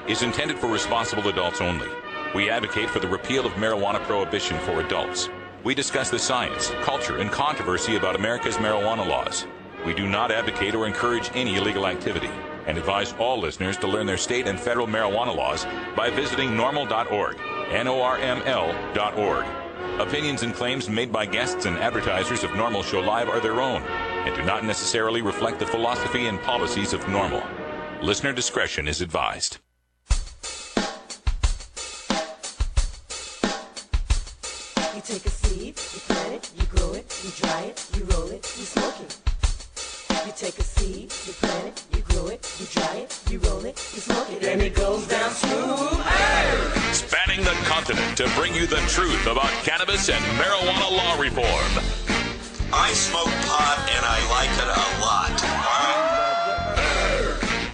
is intended for responsible adults only. We advocate for the repeal of marijuana prohibition for adults. We discuss the science, culture, and controversy about America's marijuana laws. We do not advocate or encourage any illegal activity and advise all listeners to learn their state and federal marijuana laws by visiting norml.org, Norml.org. Opinions and claims made by guests and advertisers of Norml Show Live are their own and do not necessarily reflect the philosophy and policies of Norml. Listener discretion is advised. You take a seed, you plant it, you grow it, you dry it, you roll it, you smoke it. You take a seed, you plant it, you grow it, you dry it, you roll it, you smoke it, and it goes down smooth. Hey! Spanning the continent to bring you the truth about cannabis and marijuana law reform. I smoke pot and I like it a lot.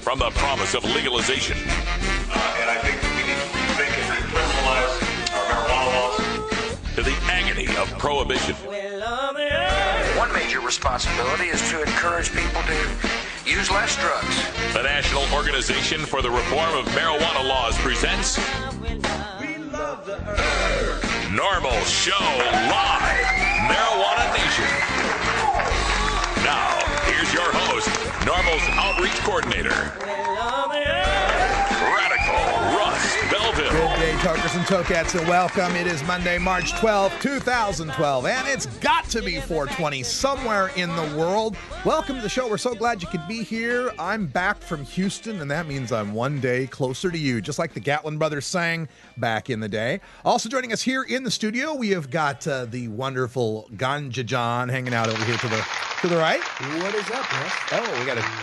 From the promise of legalization. And I think that we need to rethink and decriminalize our marijuana laws. To the agony of prohibition. One major responsibility is to encourage people to use less drugs. The National Organization for the Reform of Marijuana Laws presents Norml Show Live, Marijuana Nation. Now, here's your host, Norml's Outreach Coordinator, Radical Russ Belville. Good day, tokers and tokats, and welcome. It is Monday, March 12, 2012, and it's got to be 420 somewhere in the world. Welcome to the show. We're so glad you could be here. I'm back from Houston, and that means I'm one day closer to you, just like the Gatlin brothers sang back in the day. Also joining us here in the studio, we have got the wonderful Ganja John hanging out over here to the right. What is up, Russ? Oh,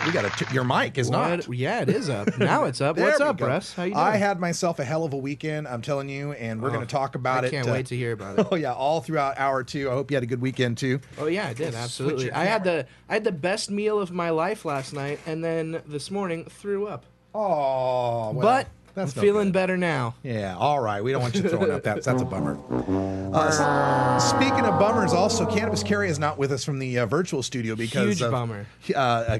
we got your mic is not. Yeah, it is up. Now it's up. What's up, Russ? How you doing? I had myself a hell of a weekend, I'm telling you, and we're going to talk about it. I can't wait to hear about it. Oh yeah, all throughout hour two. I hope you had a good weekend too. Oh yeah, I did, absolutely. I had the best meal of my life last night, and then this morning threw up. Oh, well, but that's I'm feeling better now. Yeah, all right. We don't want you throwing up. That's a bummer. Speaking of bummers, also, Cannabis Carrie is not with us from the virtual studio because Huge bummer.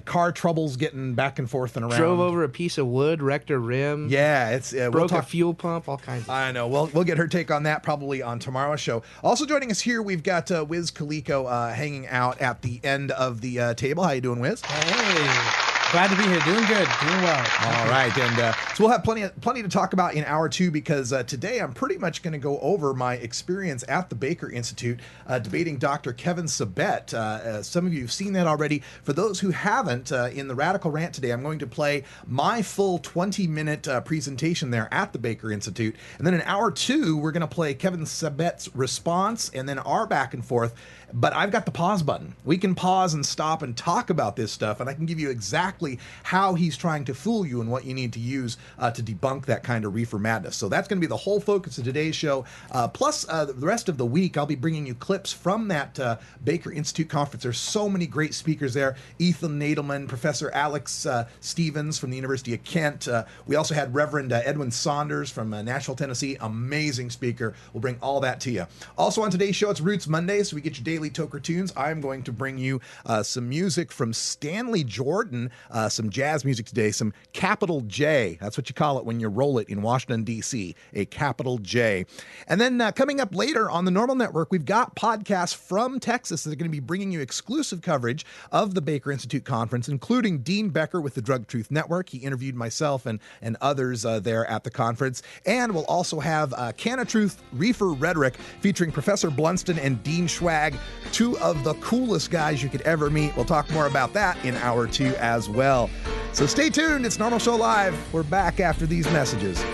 Car troubles getting back and forth and around. Drove over a piece of wood, wrecked a rim. Yeah, it's broke a fuel pump, all kinds of stuff. I know. We'll get her take on that probably on tomorrow's show. Also joining us here, we've got Wiz Kaliko hanging out at the end of the table. How you doing, Wiz? Hey. Glad to be here. Doing good. Doing well. All right. And so we'll have plenty to talk about in hour two because today I'm pretty much going to go over my experience at the Baker Institute debating Dr. Kevin Sabet. Some of you have seen that already. For those who haven't, in the Radical Rant today, I'm going to play my full 20-minute presentation there at the Baker Institute. And then in hour two, we're going to play Kevin Sabet's response and then our back and forth. But I've got the pause button. We can pause and stop and talk about this stuff, and I can give you exactly how he's trying to fool you and what you need to use to debunk that kind of reefer madness. So that's going to be the whole focus of today's show. Plus, the rest of the week, I'll be bringing you clips from that Baker Institute conference. There's so many great speakers there. Ethan Nadelman, Professor Alex Stevens from the University of Kent. We also had Reverend Edwin Saunders from Nashville, Tennessee. Amazing speaker. We'll bring all that to you. Also on today's show, it's Roots Monday, so we get your daily Toker Tunes. I'm going to bring you some music from Stanley Jordan, some jazz music today, some capital J. That's what you call it when you roll it in Washington, D.C., a capital J. And then coming up later on the Norml Network, we've got podcasts from Texas that are going to be bringing you exclusive coverage of the Baker Institute Conference, including Dean Becker with the Drug Truth Network. He interviewed myself and others there at the conference. And we'll also have Can of Truth Reefer Rhetoric featuring Professor Blunston and Dean Schwag, two of the coolest guys you could ever meet. We'll talk more about that in hour two as well. So stay tuned. It's Norml Show Live. We're back after these messages.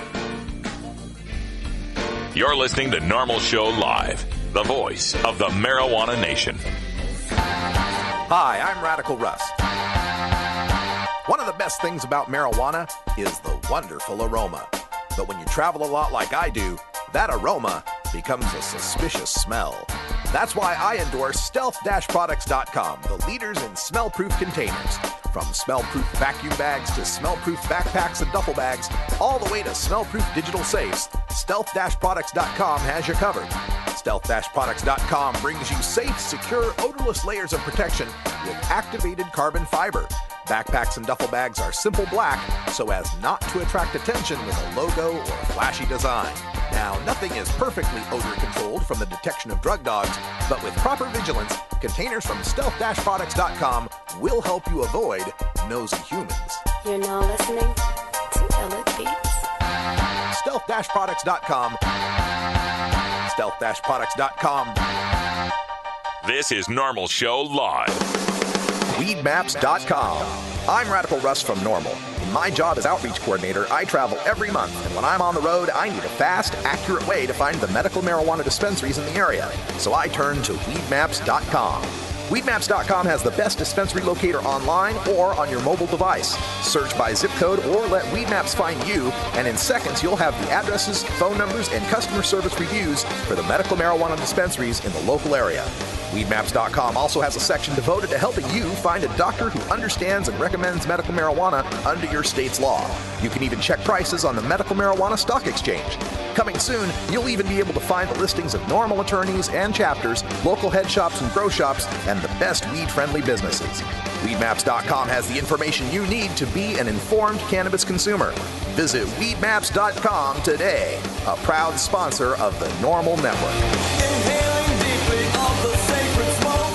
You're listening to Norml Show Live, the voice of the marijuana nation. Hi, I'm Radical Russ. One of the best things about marijuana is the wonderful aroma. But when you travel a lot like I do, that aroma becomes a suspicious smell. That's why I endorse stealth-products.com, the leaders in smell-proof containers. From smell-proof vacuum bags to smell-proof backpacks and duffel bags, all the way to smell-proof digital safes, stealth-products.com has you covered. Stealth-products.com brings you safe, secure, odorless layers of protection with activated carbon fiber. Backpacks and duffel bags are simple black so as not to attract attention with a logo or flashy design. Now, nothing is perfectly odor controlled from the detection of drug dogs, but with proper vigilance, containers from stealth-products.com will help you avoid nosy humans. You're now listening to Elliot Beats. Stealth-products.com. Stealth-products.com. This is Norml Show Live. Weedmaps.com. I'm Radical Russ from Norml. In my job as outreach coordinator, I travel every month, and when I'm on the road, I need a fast, accurate way to find the medical marijuana dispensaries in the area. So I turn to Weedmaps.com. Weedmaps.com has the best dispensary locator online or on your mobile device. Search by zip code or let Weedmaps find you, and in seconds you'll have the addresses, phone numbers, and customer service reviews for the medical marijuana dispensaries in the local area. Weedmaps.com also has a section devoted to helping you find a doctor who understands and recommends medical marijuana under your state's law. You can even check prices on the Medical Marijuana Stock Exchange. Coming soon, you'll even be able to find the listings of Norml attorneys and chapters, local head shops and grow shops, and the best weed-friendly businesses. Weedmaps.com has the information you need to be an informed cannabis consumer. Visit Weedmaps.com today, a proud sponsor of the Norml Network. Inhaling deeply of the sacred smoke.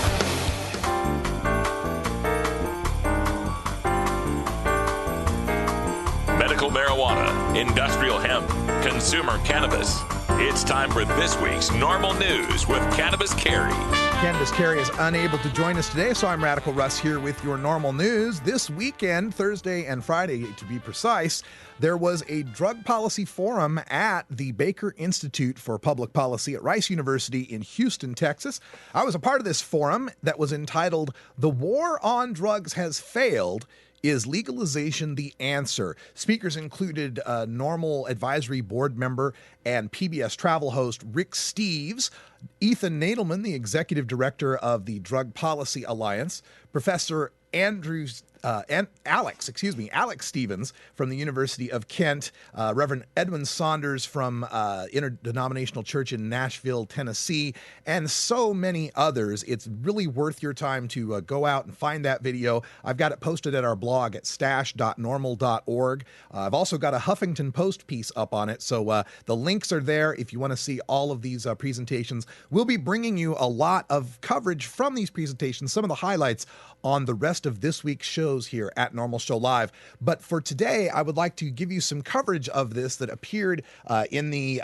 Medical marijuana, industrial hemp, consumer cannabis. It's time for this week's Norml News with Cannabis Carey. Cannabis Carey is unable to join us today, so I'm Radical Russ here with your Norml News. This weekend, Thursday and Friday to be precise, there was a drug policy forum at the Baker Institute for Public Policy at Rice University in Houston, Texas. I was a part of this forum that was entitled "The War on Drugs Has Failed. Is legalization the answer?" Speakers included Norml Advisory Board member and PBS travel host Rick Steves, Ethan Nadelman, the executive director of the Drug Policy Alliance, Professor Alex Stevens from the University of Kent, Reverend Edwin Saunders from Interdenominational Church in Nashville, Tennessee, and so many others. It's really worth your time to go out and find that video. I've got it posted at our blog at stash.norml.org. I've also got a Huffington Post piece up on it, so the links are there if you want to see all of these presentations. We'll be bringing you a lot of coverage from these presentations, some of the highlights on the rest of this week's shows here at Norml Show Live. But for today, I would like to give you some coverage of this that appeared in the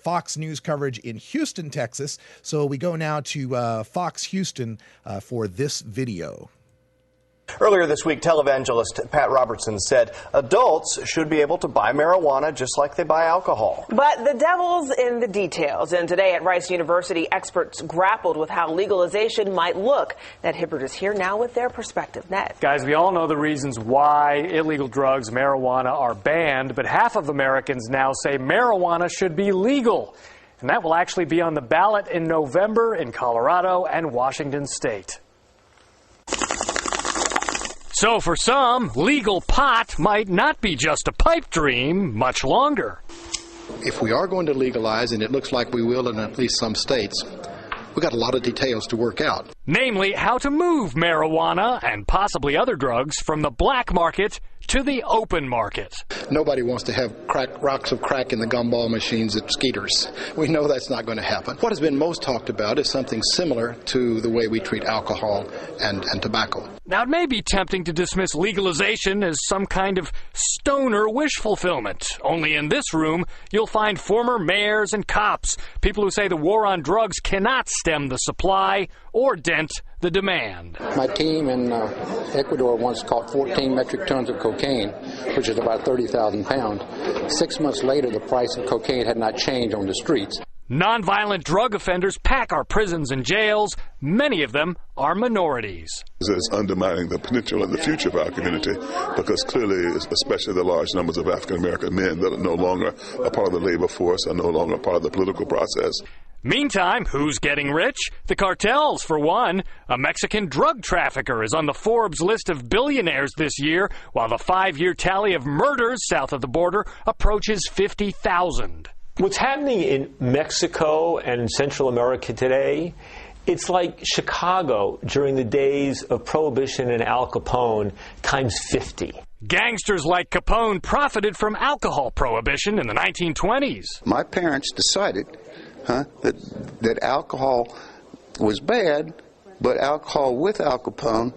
Fox News coverage in Houston, Texas. So we go now to Fox Houston for this video. Earlier this week, televangelist Pat Robertson said adults should be able to buy marijuana just like they buy alcohol. But the devil's in the details. And today at Rice University, experts grappled with how legalization might look. Ned Hibbert is here now with their perspective. Ned. Guys, we all know the reasons why illegal drugs, marijuana, are banned, but half of Americans now say marijuana should be legal. And that will actually be on the ballot in November in Colorado and Washington State. So for some, legal pot might not be just a pipe dream much longer. If we are going to legalize, and it looks like we will in at least some states, we've got a lot of details to work out. Namely, how to move marijuana and possibly other drugs from the black market to the open market. Nobody wants to have rocks of crack in the gumball machines at Skeeter's. We know that's not going to happen. What has been most talked about is something similar to the way we treat alcohol and tobacco. Now, it may be tempting to dismiss legalization as some kind of stoner wish fulfillment. Only in this room, you'll find former mayors and cops, people who say the war on drugs cannot stem the supply or dent the demand. My team in Ecuador once caught 14 metric tons of cocaine, which is about 30,000 pounds. 6 months later, the price of cocaine had not changed on the streets. Nonviolent drug offenders pack our prisons and jails. Many of them are minorities. It's undermining the potential and the future of our community, because clearly, especially the large numbers of African American men that are no longer a part of the labor force, are no longer part of the political process. Meantime, who's getting rich? The cartels, for one. A Mexican drug trafficker is on the Forbes list of billionaires this year, while the 5-year tally of murders south of the border approaches 50,000. What's happening in Mexico and in Central America today It's like Chicago during the days of Prohibition and Al Capone times 50. Gangsters like Capone profited from alcohol prohibition in the 1920s. My parents decided that alcohol was bad, but alcohol with Al Capone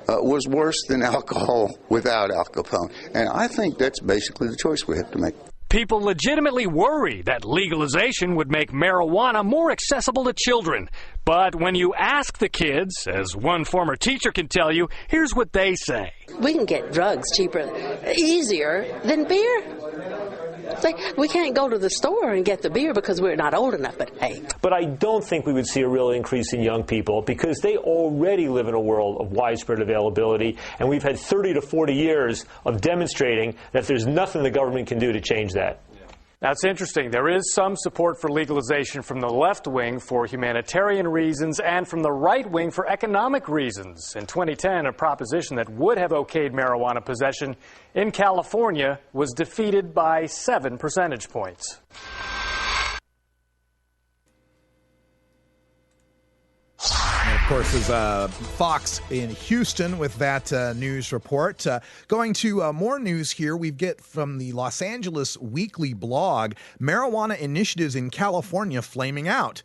was worse than alcohol without Al Capone. And I think that's basically the choice we have to make. People legitimately worry that legalization would make marijuana more accessible to children. But when you ask the kids, as one former teacher can tell you, here's what they say. We can get drugs cheaper, easier than beer. Like, we can't go to the store and get the beer because we're not old enough, but hey. But I don't think we would see a real increase in young people because they already live in a world of widespread availability, and we've had 30 to 40 years of demonstrating that there's nothing the government can do to change that. That's interesting. There is some support for legalization from the left wing for humanitarian reasons and from the right wing for economic reasons. In 2010, a proposition that would have okayed marijuana possession in California was defeated by 7 percentage points. And of course, is Fox in Houston with that news report. Going to more news here, we get from the Los Angeles Weekly blog, marijuana initiatives in California flaming out.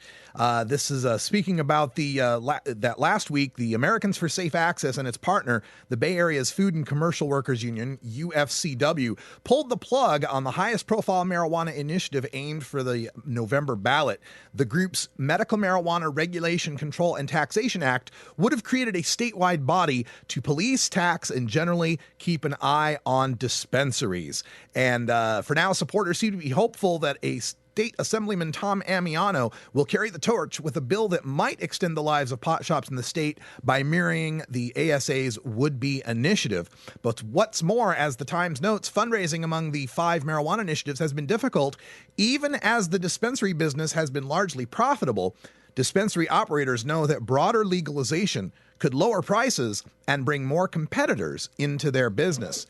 This is speaking about that last week, the Americans for Safe Access and its partner, the Bay Area's Food and Commercial Workers Union, UFCW, pulled the plug on the highest profile marijuana initiative aimed for the November ballot. The group's Medical Marijuana Regulation, Control, and Taxation Act would have created a statewide body to police, tax, and generally keep an eye on dispensaries. And for now, supporters seem to be hopeful that a State Assemblyman Tom Amiano will carry the torch with a bill that might extend the lives of pot shops in the state by mirroring the ASA's would-be initiative. But what's more, as the Times notes, fundraising among the 5 marijuana initiatives has been difficult, even as the dispensary business has been largely profitable. Dispensary operators know that broader legalization could lower prices and bring more competitors into their business.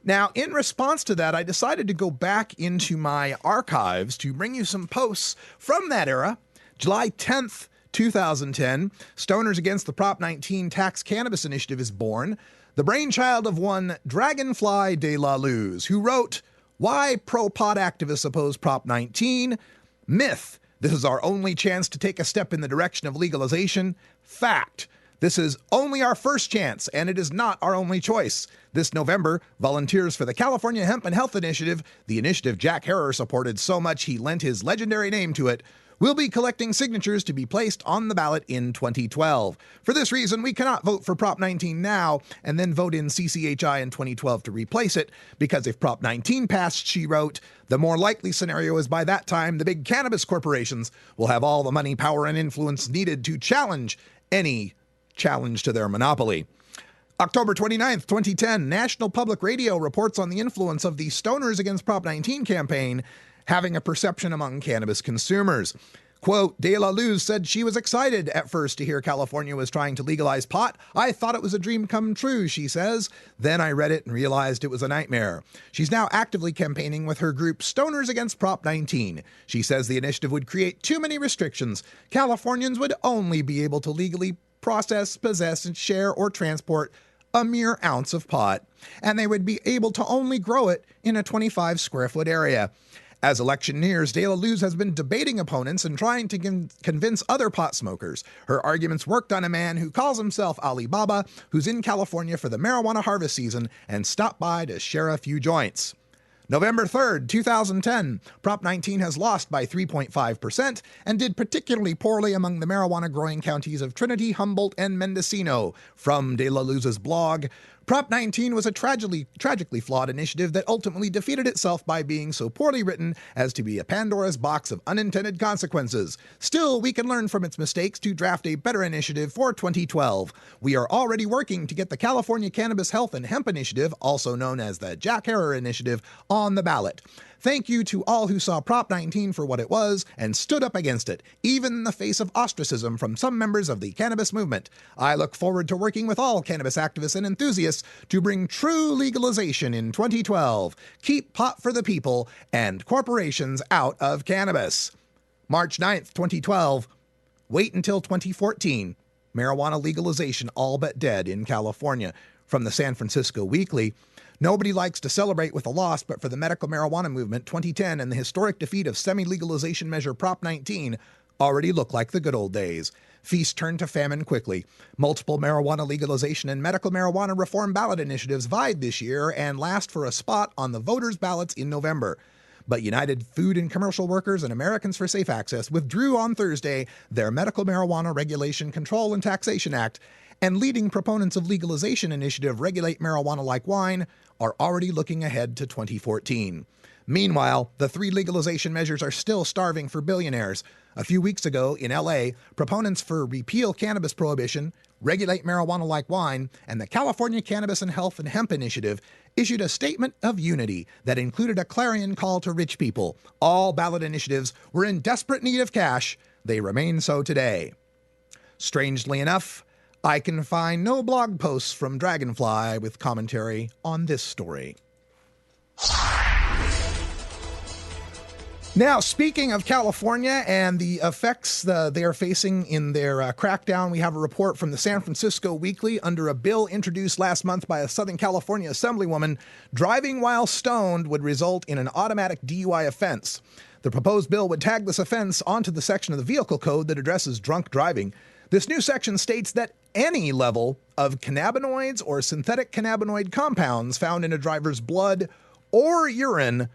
Now, in response to that, I decided to go back into my archives to bring you some posts from that era. July 10th, 2010, Stoners Against the Prop 19 Tax Cannabis Initiative is born, the brainchild of one Dragonfly de la Luz, who wrote, "Why pro-pot activists oppose Prop 19? Myth. This is our only chance to take a step in the direction of legalization. Fact. This is only our first chance, and it is not our only choice. This November, volunteers for the California Hemp and Health Initiative, the initiative Jack Harrer supported so much he lent his legendary name to it, will be collecting signatures to be placed on the ballot in 2012. For this reason, we cannot vote for Prop 19 now and then vote in CCHI in 2012 to replace it, because if Prop 19 passed," she wrote, "the more likely scenario is by that time the big cannabis corporations will have all the money, power, and influence needed to challenge any challenge to their monopoly." October 29th, 2010, National Public Radio reports on the influence of the Stoners Against Prop 19 campaign having a perception among cannabis consumers. Quote, De La Luz said she was excited at first to hear California was trying to legalize pot. "I thought it was a dream come true," she says. "Then I read it and realized it was a nightmare." She's now actively campaigning with her group Stoners Against Prop 19. She says the initiative would create too many restrictions. Californians would only be able to legally process, possess, and share or transport a mere ounce of pot, and they would be able to only grow it in a 25 square foot area. As election nears, De La Luz has been debating opponents and trying to convince other pot smokers. Her arguments worked on a man who calls himself Alibaba, who's in California for the marijuana harvest season and stopped by to share a few joints. November 3rd, 2010, Prop 19 has lost by 3.5% and did particularly poorly among the marijuana-growing counties of Trinity, Humboldt, and Mendocino. From De La Luz's blog, Prop 19 was a tragically flawed initiative that ultimately defeated itself by being so poorly written as to be a Pandora's box of unintended consequences. Still, we can learn from its mistakes to draft a better initiative for 2012. We are already working to get the California Cannabis Health and Hemp Initiative, also known as the Jack Harrer Initiative, on the ballot. Thank you to all who saw Prop 19 for what it was and stood up against it, even in the face of ostracism from some members of the cannabis movement. I look forward to working with all cannabis activists and enthusiasts to bring true legalization in 2012. Keep pot for the people and corporations out of cannabis. March 9th, 2012. Wait until 2014. Marijuana legalization all but dead in California. From the San Francisco Weekly, nobody likes to celebrate with a loss, but for the medical marijuana movement, 2010 and the historic defeat of semi-legalization measure Prop 19 already look like the good old days. Feast turned to famine quickly. Multiple marijuana legalization and medical marijuana reform ballot initiatives vied this year and last for a spot on the voters' ballots in November. But United Food and Commercial Workers and Americans for Safe Access withdrew on Thursday their Medical Marijuana Regulation, Control, and Taxation Act, and leading proponents of legalization initiative Regulate Marijuana Like Wine are already looking ahead to 2014. Meanwhile, the three legalization measures are still starving for billionaires. A few weeks ago in LA, proponents for repeal cannabis prohibition, regulate marijuana like wine, and the California Cannabis and Health and Hemp Initiative issued a statement of unity that included a clarion call to rich people. All ballot initiatives were in desperate need of cash. They remain so today. Strangely enough, I can find no blog posts from Dragonfly with commentary on this story. Now, speaking of California and the effects they are facing in their crackdown, we have a report from the San Francisco Weekly under a bill introduced last month by a Southern California assemblywoman. Driving while stoned would result in an automatic DUI offense. The proposed bill would tag this offense onto the section of the vehicle code that addresses drunk driving. This new section states that any level of cannabinoids or synthetic cannabinoid compounds found in a driver's blood or urine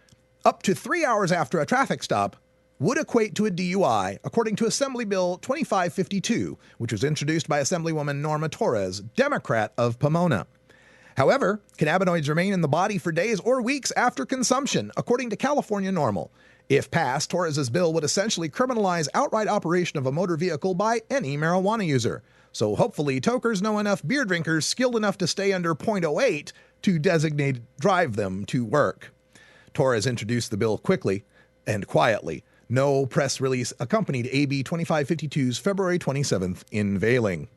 up to 3 hours after a traffic stop would equate to a DUI, according to Assembly Bill 2552, which was introduced by Assemblywoman Norma Torres, Democrat of Pomona. However, cannabinoids remain in the body for days or weeks after consumption, according to California Norml. If passed, Torres's bill would essentially criminalize outright operation of a motor vehicle by any marijuana user. So hopefully tokers know enough beer drinkers skilled enough to stay under .08 to designate drive them to work. Torres introduced the bill quickly and quietly. No press release accompanied AB 2552's February 27th unveiling.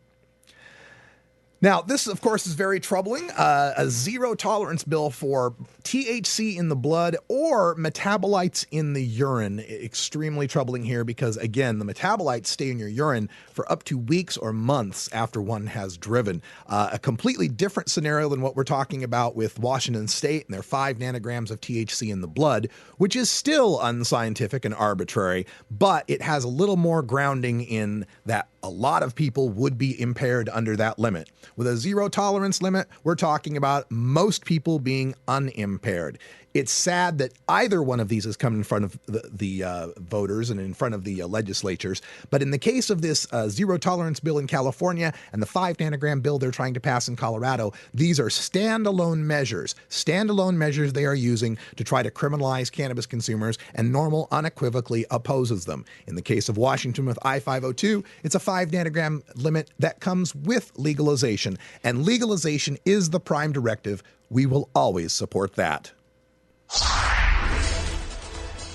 Now, this, of course, is very troubling. A zero-tolerance bill for THC in the blood or metabolites in the urine. Extremely troubling here because, again, the metabolites stay in your urine for up to weeks or months after one has driven. A completely different scenario than what we're talking about with Washington State and their 5 nanograms of THC in the blood, which is still unscientific and arbitrary, but it has a little more grounding in that a lot of people would be impaired under that limit. With a zero tolerance limit, we're talking about most people being unimpaired. It's sad that either one of these has come in front of the voters and in front of the legislatures. But in the case of this zero tolerance bill in California and the 5 nanogram bill they're trying to pass in Colorado, these are standalone measures. Standalone measures they are using to try to criminalize cannabis consumers, and Norml unequivocally opposes them. In the case of Washington with I-502, it's a 5 nanogram limit that comes with legalization. And legalization is the prime directive. We will always support that.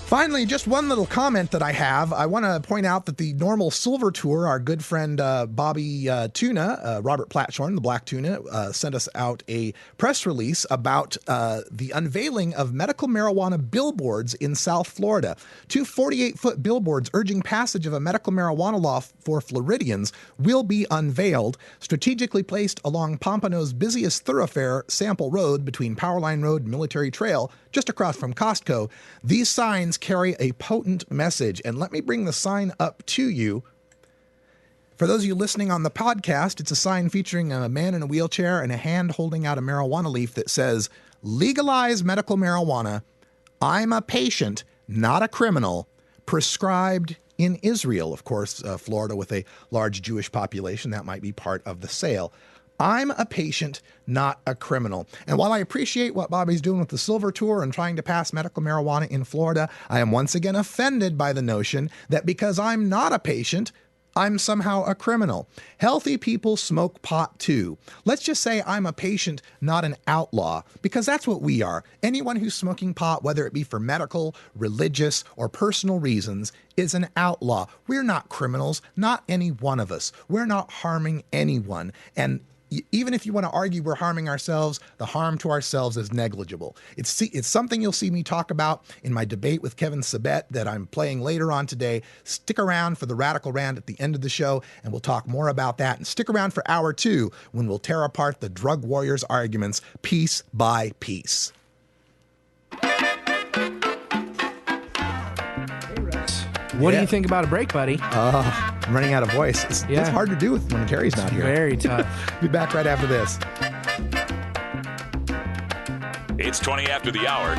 Finally, just one little comment that I have. I want to point out that the Norml Silver Tour, our good friend Bobby Tuna, Robert Platshorn, the Black Tuna, sent us out a press release about the unveiling of medical marijuana billboards in South Florida. 2 48-foot billboards urging passage of a medical marijuana law for Floridians will be unveiled, strategically placed along Pompano's busiest thoroughfare, Sample Road, between Powerline Road and Military Trail, just across from Costco. These signs carry a potent message, and let me bring the sign up to you. For those of you listening on the podcast, it's a sign featuring a man in a wheelchair and a hand holding out a marijuana leaf that says, "Legalize medical marijuana. I'm a patient, not a criminal. Prescribed in Israel." Of course, Florida with a large Jewish population, that might be part of the sale. I'm a patient, not a criminal. And while I appreciate what Bobby's doing with the Silver Tour and trying to pass medical marijuana in Florida, I am once again offended by the notion that because I'm not a patient, I'm somehow a criminal. Healthy people smoke pot too. Let's just say I'm a patient, not an outlaw, because that's what we are. Anyone who's smoking pot, whether it be for medical, religious, or personal reasons, is an outlaw. We're not criminals, not any one of us. We're not harming anyone. And even if you want to argue we're harming ourselves, the harm to ourselves is negligible. It's something you'll see me talk about in my debate with Kevin Sabet that I'm playing later on today. Stick around for the Radical Rant at the end of the show, and we'll talk more about that. And stick around for hour 2 when we'll tear apart the drug warriors' arguments piece by piece. What do you think about a break, buddy? I'm running out of voice. It's hard to do when Terry's not here. Very tough. Be back right after this. It's 20 after the hour,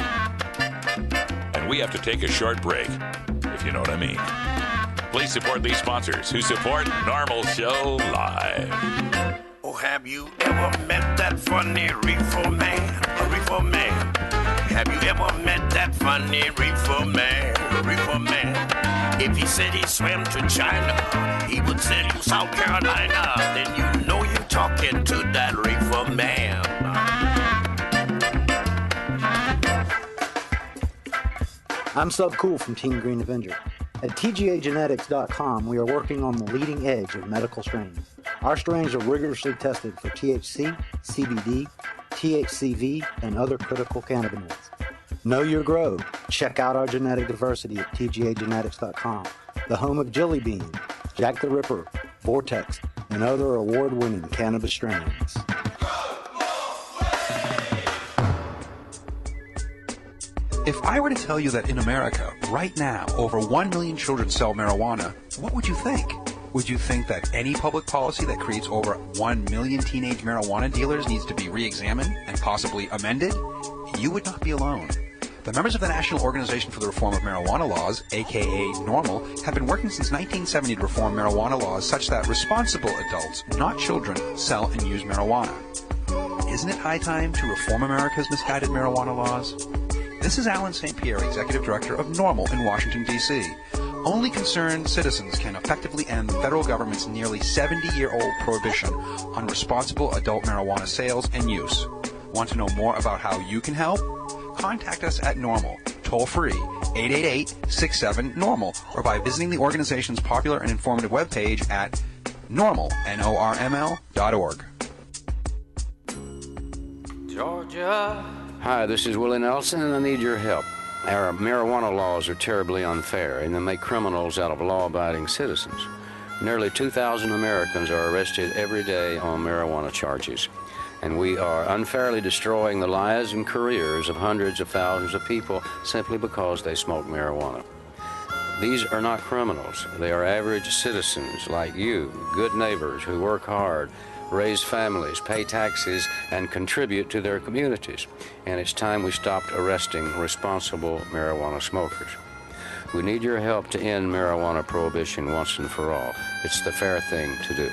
and we have to take a short break, if you know what I mean. Please support these sponsors who support Norml Show Live. Oh, have you ever met that funny reefer man? A reefer man. Have you ever met that funny reefer man? A reefer man. If he said he swam to China, he would sell you South Carolina. Then you know you're talking to that reefer man. I'm Sub Cool from Team Green Avenger. At TGAgenetics.com, we are working on the leading edge of medical strains. Our strains are rigorously tested for THC, CBD, THCV, and other critical cannabinoids. Know your grow. Check out our genetic diversity at TGAgenetics.com, the home of Jelly Bean, Jack the Ripper, Vortex, and other award-winning cannabis strains. If I were to tell you that in America, right now, over 1 million children sell marijuana, what would you think? Would you think that any public policy that creates over 1 million teenage marijuana dealers needs to be re-examined and possibly amended? You would not be alone. The members of the National Organization for the Reform of Marijuana Laws, aka Norml, have been working since 1970 to reform marijuana laws such that responsible adults, not children, sell and use marijuana. Isn't it high time to reform America's misguided marijuana laws? This is Alan St. Pierre, Executive Director of Norml in Washington, D.C. Only concerned citizens can effectively end the federal government's nearly 70-year-old prohibition on responsible adult marijuana sales and use. Want to know more about how you can help? Contact us at Norml, toll-free, 888-67-NORML, or by visiting the organization's popular and informative webpage at Norml, Norml.org. Georgia. Hi, this is Willie Nelson, and I need your help. Our marijuana laws are terribly unfair, and they make criminals out of law-abiding citizens. Nearly 2,000 Americans are arrested every day on marijuana charges, and we are unfairly destroying the lives and careers of hundreds of thousands of people simply because they smoke marijuana. These are not criminals. They are average citizens like you, good neighbors who work hard, raise families, pay taxes, and contribute to their communities. And it's time we stopped arresting responsible marijuana smokers. We need your help to end marijuana prohibition once and for all. It's the fair thing to do.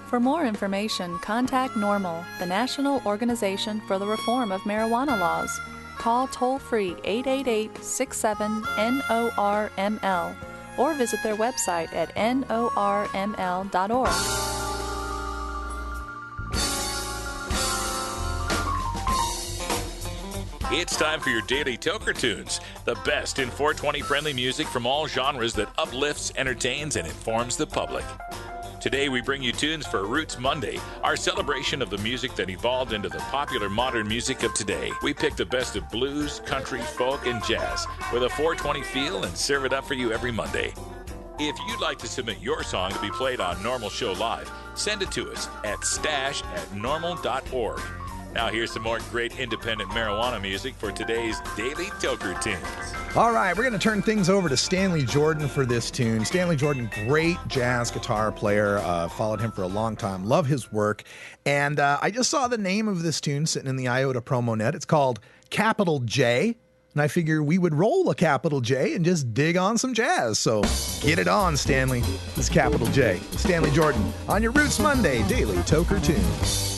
For more information, contact Norml, the National Organization for the Reform of Marijuana Laws. Call toll-free 888-67-NORML or visit their website at norml.org. It's time for your daily Toker Tunes, the best in 420 friendly music from all genres that uplifts, entertains, and informs the public. Today we bring you tunes for Roots Monday, our celebration of the music that evolved into the popular modern music of today. We pick the best of blues, country, folk, and jazz with a 420 feel and serve it up for you every Monday. If you'd like to submit your song to be played on Norml Show Live, send it to us at stash@norml.org. Now here's some more great independent marijuana music for today's Daily Toker Tunes. All right, we're going to turn things over to Stanley Jordan for this tune. Stanley Jordan, great jazz guitar player. Followed him for a long time. Love his work. And I just saw the name of this tune sitting in the IOTA promo net. It's called Capital J. And I figure we would roll a capital J and just dig on some jazz. So get it on, Stanley. This is Capital J. Stanley Jordan on your Roots Monday Daily Toker Tunes.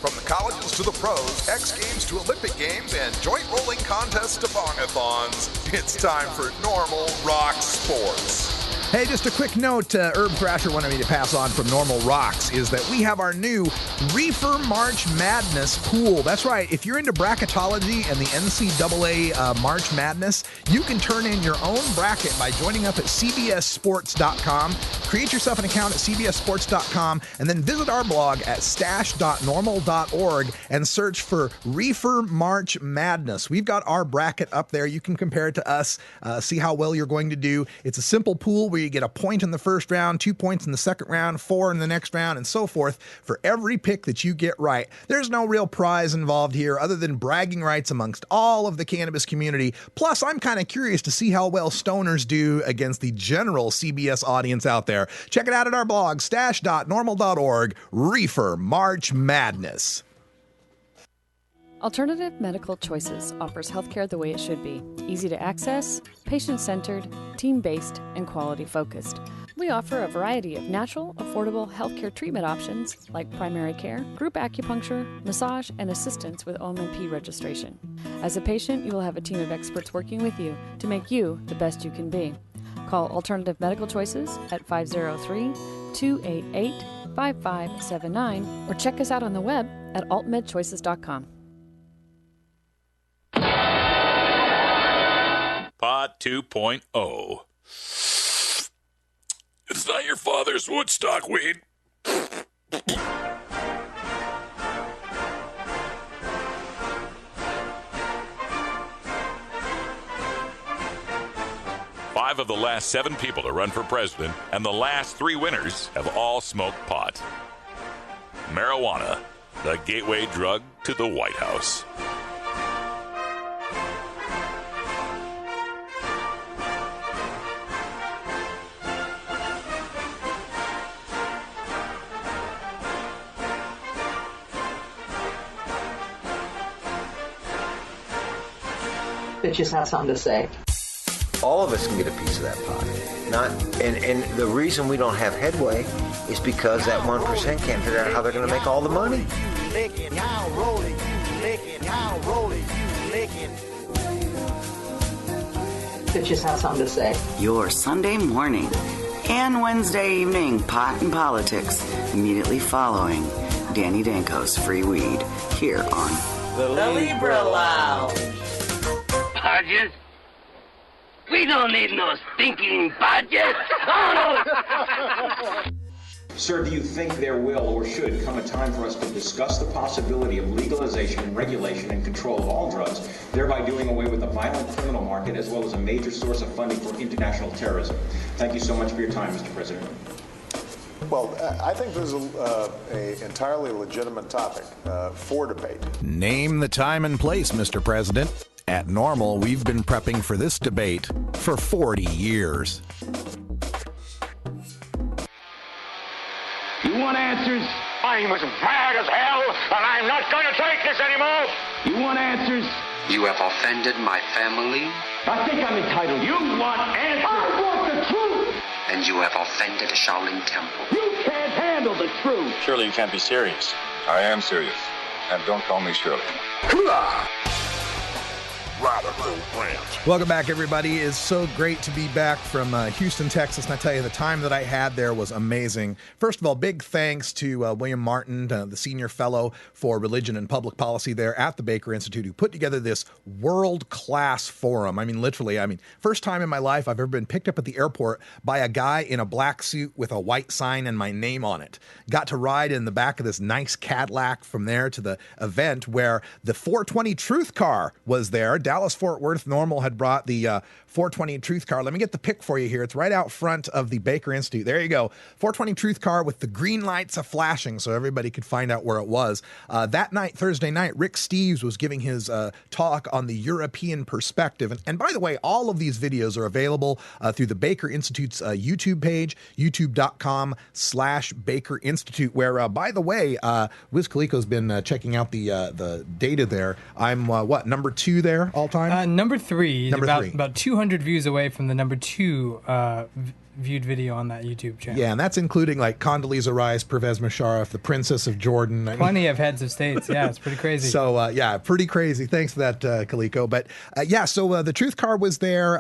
From the colleges to the pros, X Games to Olympic Games, and joint rolling contests to bongathons, it's time for Norml Rock Sports. Hey, just a quick note, Herb Thrasher wanted me to pass on from Norml Rocks is that we have our new Reefer March Madness pool. That's right, if you're into bracketology and the NCAA March Madness, you can turn in your own bracket by joining up at cbssports.com. Create yourself an account at cbssports.com and then visit our blog at stash.norml.org and search for Reefer March Madness. We've got our bracket up there. You can compare it to us, see how well you're going to do. It's a simple pool where you get a point in the first round, 2 points in the second round, 4 in the next round, and so forth for every pick that you get right. There's no real prize involved here other than bragging rights amongst all of the cannabis community. Plus, I'm kind of curious to see how well stoners do against the general CBS audience out there. Check it out at our blog, stash.norml.org, Reefer March Madness. Alternative Medical Choices offers healthcare the way it should be. Easy to access, patient-centered, team-based, and quality-focused. We offer a variety of natural, affordable healthcare treatment options like primary care, group acupuncture, massage, and assistance with OMP registration. As a patient, you will have a team of experts working with you to make you the best you can be. Call Alternative Medical Choices at 503-288-5579 or check us out on the web at altmedchoices.com. Pod 2.0. It's not your father's Woodstock weed. 5 of the last 7 people to run for president and the last 3 winners have all smoked pot. Marijuana, the gateway drug to the White House. That just have something to say. All of us can get a piece of that pie. And the reason we don't have headway is because that 1% can't figure out how they're going to make all the money. That just have something to say. Your Sunday morning and Wednesday evening pot and politics immediately following Danny Danko's Free Weed here on The Libra Lounge. Podges? We don't need no stinking podges. Sir, do you think there will or should come a time for us to discuss the possibility of legalization, regulation, and control of all drugs, thereby doing away with the violent criminal market as well as a major source of funding for international terrorism? Thank you so much for your time, Mr. President. Well, I think this is an entirely legitimate topic for debate. Name the time and place, Mr. President. At Norml, we've been prepping for this debate for 40 years. You want answers? I'm as mad as hell, and I'm not going to take this anymore. You want answers? You have offended my family. I think I'm entitled. You want answers? I want the truth. And you have offended a Shaolin temple. You can't handle the truth. Surely you can't be serious. I am serious. And don't call me Shirley. Radical Rant. Welcome back, everybody. It's so great to be back from Houston, Texas. And I tell you, the time that I had there was amazing. First of all, big thanks to William Martin, the senior fellow for religion and public policy there at the Baker Institute, who put together this world-class forum. I mean, literally, first time in my life I've ever been picked up at the airport by a guy in a black suit with a white sign and my name on it. Got to ride in the back of this nice Cadillac from there to the event where the 420 Truth Car was there. Dallas-Fort Worth Norml had brought the 420 Truth Car. Let me get the pic for you here. It's right out front of the Baker Institute. There you go. 420 Truth Car with the green lights flashing so everybody could find out where it was. That night, Thursday night, Rick Steves was giving his talk on the European perspective. And by the way, all of these videos are available through the Baker Institute's YouTube page, youtube.com/Baker Institute, where, by the way, Wiz Khalico's been checking out the data there. I'm, number 2 there all time? Number 3. Number 3. About 200 views away from the number 2 viewed video on that YouTube channel. Yeah, and that's including like Condoleezza Rice, Pervez Musharraf, the Princess of Jordan. Plenty of heads of states. Yeah, it's pretty crazy. So, yeah, pretty crazy. Thanks for that, Kaliko. But, so the Truth Card was there.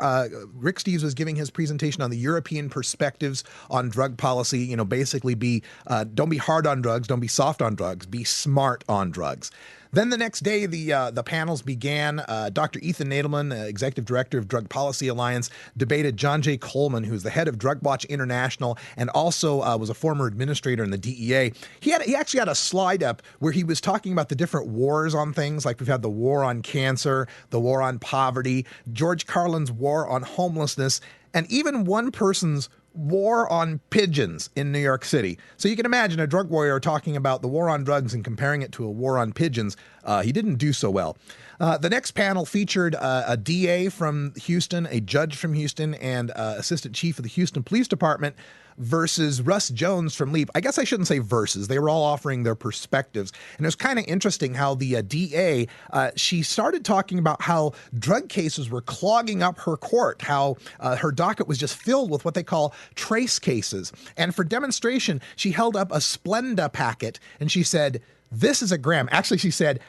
Rick Steves was giving his presentation on the European perspectives on drug policy. You know, basically don't be hard on drugs, don't be soft on drugs, be smart on drugs. Then the next day, the panels began. Dr. Ethan Nadelman, Executive Director of Drug Policy Alliance, debated John J. Coleman, who's the head of Drug Watch International and also was a former administrator in the DEA. He actually had a slide up where he was talking about the different wars on things, like we've had the war on cancer, the war on poverty, George Carlin's war on homelessness, and even one person's war on pigeons in New York City. So you can imagine a drug warrior talking about the war on drugs and comparing it to a war on pigeons. He didn't do so well. The next panel featured a DA from Houston, a judge from Houston, and assistant chief of the Houston Police Department versus Russ Jones from LEAP. I guess I shouldn't say versus. They were all offering their perspectives. And it was kind of interesting how the DA, she started talking about how drug cases were clogging up her court, how her docket was just filled with what they call trace cases. And for demonstration, she held up a Splenda packet and she said, "This is a gram." Actually, she said,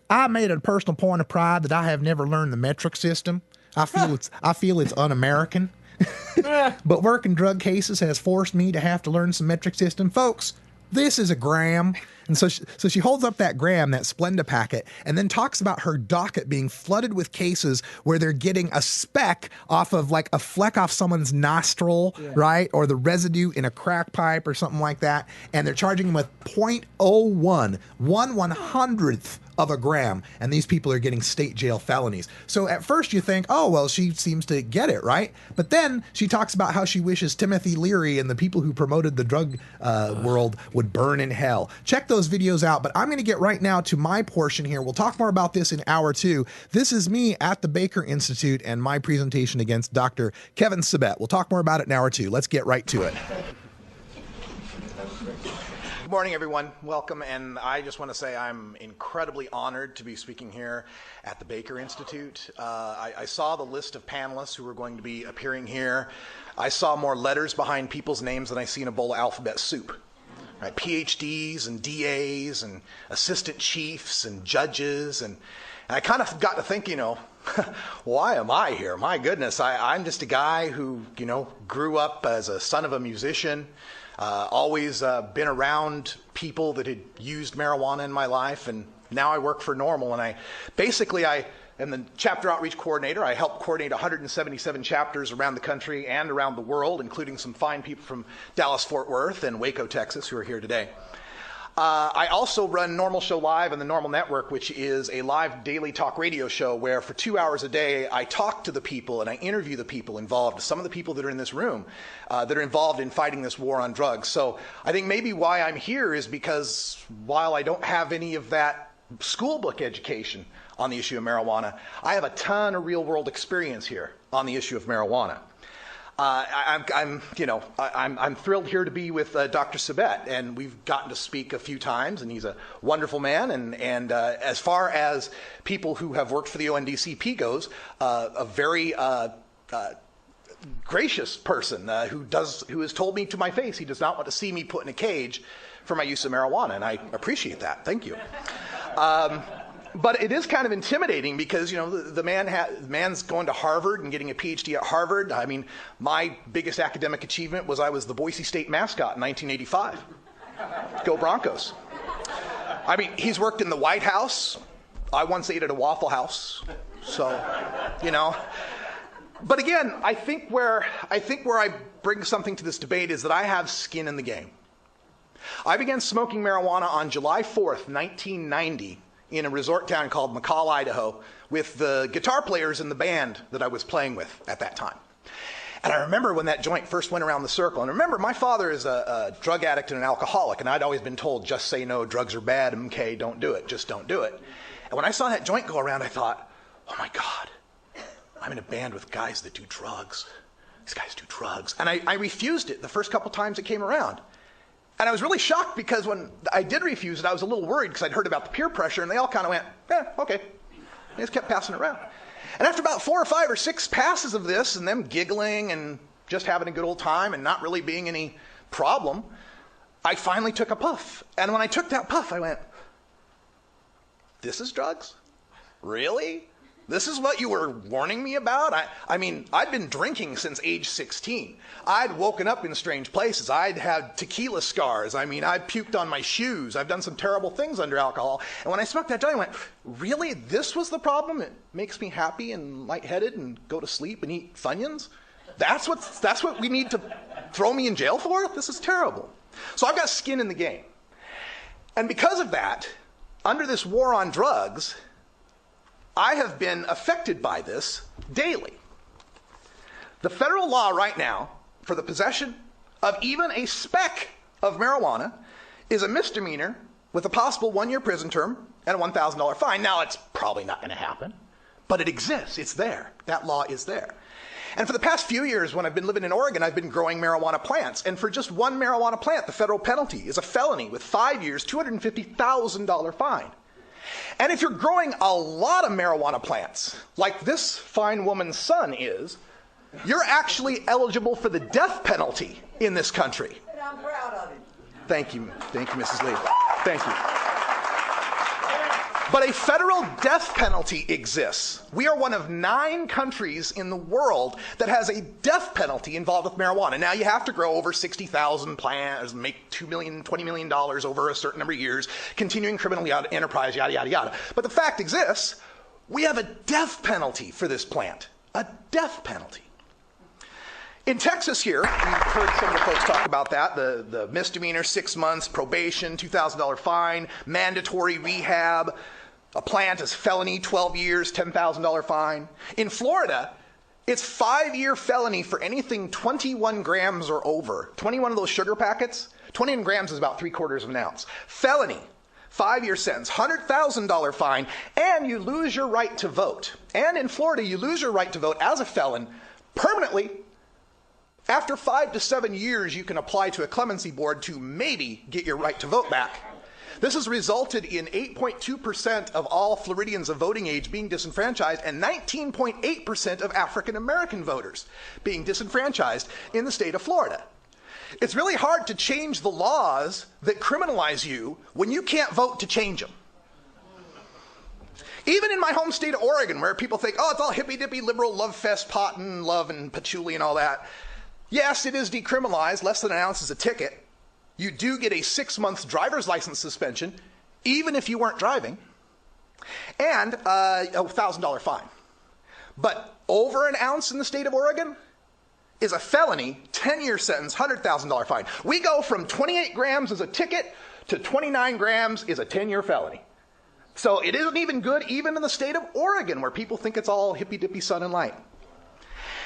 "I made a personal point of pride that I have never learned the metric system. I feel it's un-American. But working drug cases has forced me to have to learn some metric system. Folks, this is a gram." And so she holds up that gram, that Splenda packet, and then talks about her docket being flooded with cases where they're getting a speck off of like a fleck off someone's nostril, right? Or the residue in a crack pipe or something like that. And they're charging them with 0.01, 1/100th of a gram, and these people are getting state jail felonies. So at first you think, oh, well, she seems to get it, right? But then she talks about how she wishes Timothy Leary and the people who promoted the drug world would burn in hell. Check those videos out, but I'm going to get right now to my portion here. We'll talk more about this in hour 2. This is me at the Baker Institute and my presentation against Dr. Kevin Sabet. We'll talk more about it in hour 2. Let's get right to it. Good morning, everyone. Welcome, and I just want to say I'm incredibly honored to be speaking here at the Baker Institute. I saw the list of panelists who were going to be appearing here. I saw more letters behind people's names than I see in a bowl of alphabet soup. Right? PhDs and DAs and assistant chiefs and judges, and I kind of got to think, why am I here? My goodness, I'm just a guy who, grew up as a son of a musician. Always been around people that had used marijuana in my life, and now I work for Norml, and I am the chapter outreach coordinator. I help coordinate 177 chapters around the country and around the world, including some fine people from Dallas-Fort Worth and Waco, Texas, who are here today. I also run Norml Show Live on the Norml Network, which is a live daily talk radio show where for 2 hours a day I talk to the people and I interview the people involved, some of the people that are in this room that are involved in fighting this war on drugs. So I think maybe why I'm here is because while I don't have any of that school book education on the issue of marijuana, I have a ton of real world experience here on the issue of marijuana. I'm thrilled here to be with Dr. Sabet, and we've gotten to speak a few times, and he's a wonderful man. And as far as people who have worked for the ONDCP goes, a very gracious person who has told me to my face he does not want to see me put in a cage for my use of marijuana, and I appreciate that. Thank you. But it is kind of intimidating because, the man's going to Harvard and getting a PhD at Harvard. I mean, my biggest academic achievement was I was the Boise State mascot in 1985. Go Broncos. I mean, he's worked in the White House. I once ate at a Waffle House. So, But again, I think where I bring something to this debate is that I have skin in the game. I began smoking marijuana on July 4th, 1990. In a resort town called McCall, Idaho, with the guitar players in the band that I was playing with at that time. And I remember when that joint first went around the circle. And remember, my father is a drug addict and an alcoholic, and I'd always been told, just say no, drugs are bad, MK, don't do it, just don't do it. And when I saw that joint go around, I thought, oh my God, I'm in a band with guys that do drugs. These guys do drugs. And I refused it the first couple times it came around. And I was really shocked because when I did refuse it, I was a little worried because I'd heard about the peer pressure, and they all kind of went, okay. They just kept passing it around. And after about 4 or 5 or 6 passes of this and them giggling and just having a good old time and not really being any problem, I finally took a puff. And when I took that puff, I went, this is drugs? Really? This is what you were warning me about? I mean, I'd been drinking since age 16. I'd woken up in strange places. I'd had tequila scars. I mean, I puked on my shoes. I've done some terrible things under alcohol. And when I smoked that joint, I went, really? This was the problem? It makes me happy and lightheaded and go to sleep and eat Funyuns? That's what we need to throw me in jail for? This is terrible. So I've got skin in the game. And because of that, under this war on drugs, I have been affected by this daily. The federal law right now for the possession of even a speck of marijuana is a misdemeanor with a possible 1-year prison term and a $1,000 fine. Now, it's probably not going to happen, but it exists. It's there. That law is there. And for the past few years, when I've been living in Oregon, I've been growing marijuana plants. And for just one marijuana plant, the federal penalty is a felony with 5 years, $250,000 fine. And if you're growing a lot of marijuana plants, like this fine woman's son is, you're actually eligible for the death penalty in this country. And I'm proud of it. Thank you, Mrs. Lee. Thank you. But a federal death penalty exists. We are one of 9 countries in the world that has a death penalty involved with marijuana. Now, you have to grow over 60,000 plants, make $2 million, $20 million over a certain number of years, continuing criminal enterprise, yada, yada, yada. But the fact exists, we have a death penalty for this plant. A death penalty. In Texas here, we've heard some of the folks talk about that, the misdemeanor, 6 months, probation, $2,000 fine, mandatory rehab. A plant is felony, 12 years, $10,000 fine. In Florida, it's 5-year felony for anything 21 grams or over. 21 of those sugar packets, 21 grams is about 3/4 of an ounce. Felony, 5-year sentence, $100,000 fine, and you lose your right to vote. And in Florida, you lose your right to vote as a felon permanently. After 5 to 7 years, you can apply to a clemency board to maybe get your right to vote back. This has resulted in 8.2% of all Floridians of voting age being disenfranchised and 19.8% of African American voters being disenfranchised in the state of Florida. It's really hard to change the laws that criminalize you when you can't vote to change them. Even in my home state of Oregon, where people think, oh, it's all hippy-dippy, liberal, love fest, pot and love and patchouli and all that. Yes, it is decriminalized. Less than an ounce is a ticket. You do get a 6-month driver's license suspension, even if you weren't driving, and a $1,000 fine. But over an ounce in the state of Oregon is a felony, 10-year sentence, $100,000 fine. We go from 28 grams as a ticket to 29 grams is a 10-year felony. So it isn't even good even in the state of Oregon, where people think it's all hippy-dippy sun and light.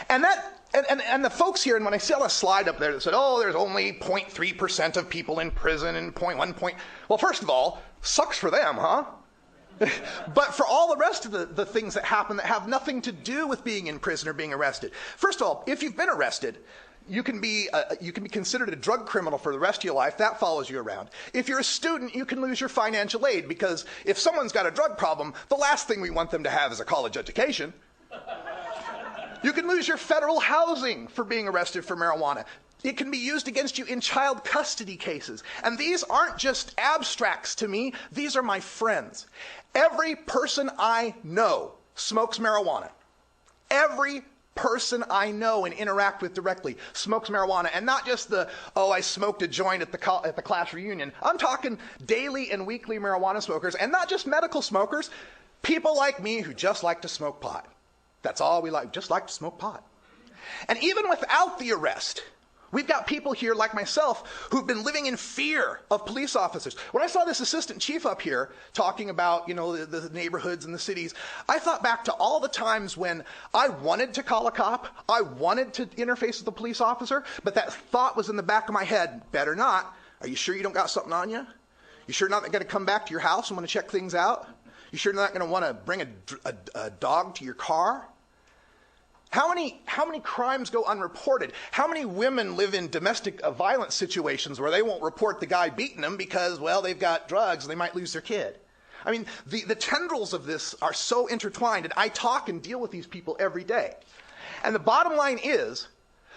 And the folks here, and when I saw a slide up there that said, oh, there's only 0.3% of people in prison and 0.1. Well, first of all, sucks for them, huh? But for all the rest of the things that happen that have nothing to do with being in prison or being arrested. First of all, if you've been arrested, you can be considered a drug criminal for the rest of your life. That follows you around. If you're a student, you can lose your financial aid, because if someone's got a drug problem, the last thing we want them to have is a college education. You can lose your federal housing for being arrested for marijuana. It can be used against you in child custody cases. And these aren't just abstracts to me. These are my friends. Every person I know smokes marijuana. Every person I know and interact with directly smokes marijuana. And not just I smoked a joint at the class reunion. I'm talking daily and weekly marijuana smokers, and not just medical smokers, people like me who just like to smoke pot. That's all we like, just like to smoke pot. And even without the arrest, we've got people here like myself who've been living in fear of police officers. When I saw this assistant chief up here talking about, the neighborhoods and the cities, I thought back to all the times when I wanted to call a cop, I wanted to interface with a police officer, but that thought was in the back of my head, better not. Are you sure you don't got something on you? You sure not going to come back to your house and want to check things out? You sure not going to want to bring a dog to your car? How many crimes go unreported? How many women live in domestic violence situations where they won't report the guy beating them because, well, they've got drugs and they might lose their kid? I mean, the tendrils of this are so intertwined, and I talk and deal with these people every day. And the bottom line is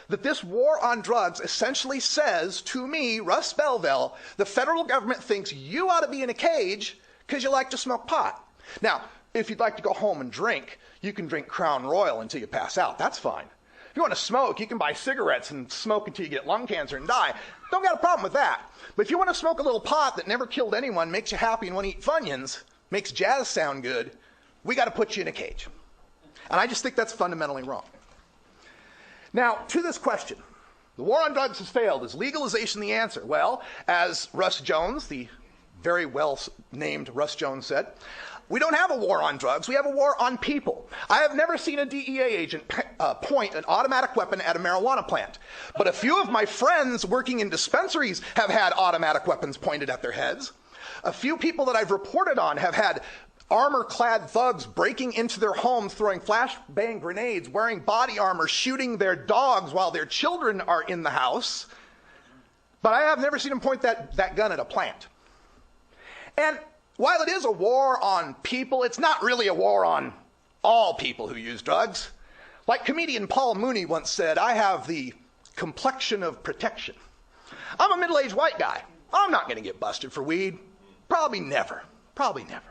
that this war on drugs essentially says to me, Russ Belville, the federal government thinks you ought to be in a cage because you like to smoke pot. Now, if you'd like to go home and drink, you can drink Crown Royal until you pass out. That's fine. If you want to smoke, you can buy cigarettes and smoke until you get lung cancer and die. Don't got a problem with that. But if you want to smoke a little pot that never killed anyone, makes you happy and want to eat Funyuns, makes jazz sound good, we got to put you in a cage. And I just think that's fundamentally wrong. Now, to this question, the war on drugs has failed. Is legalization the answer? Well, as Russ Jones, the very well-named Russ Jones said, we don't have a war on drugs, we have a war on people. I have never seen a DEA agent point an automatic weapon at a marijuana plant. But a few of my friends working in dispensaries have had automatic weapons pointed at their heads. A few people that I've reported on have had armor-clad thugs breaking into their homes, throwing flashbang grenades, wearing body armor, shooting their dogs while their children are in the house. But I have never seen them point that gun at a plant. And while it is a war on people, it's not really a war on all people who use drugs. Like comedian Paul Mooney once said, I have the complexion of protection. I'm a middle-aged white guy. I'm not going to get busted for weed. Probably never. Probably never.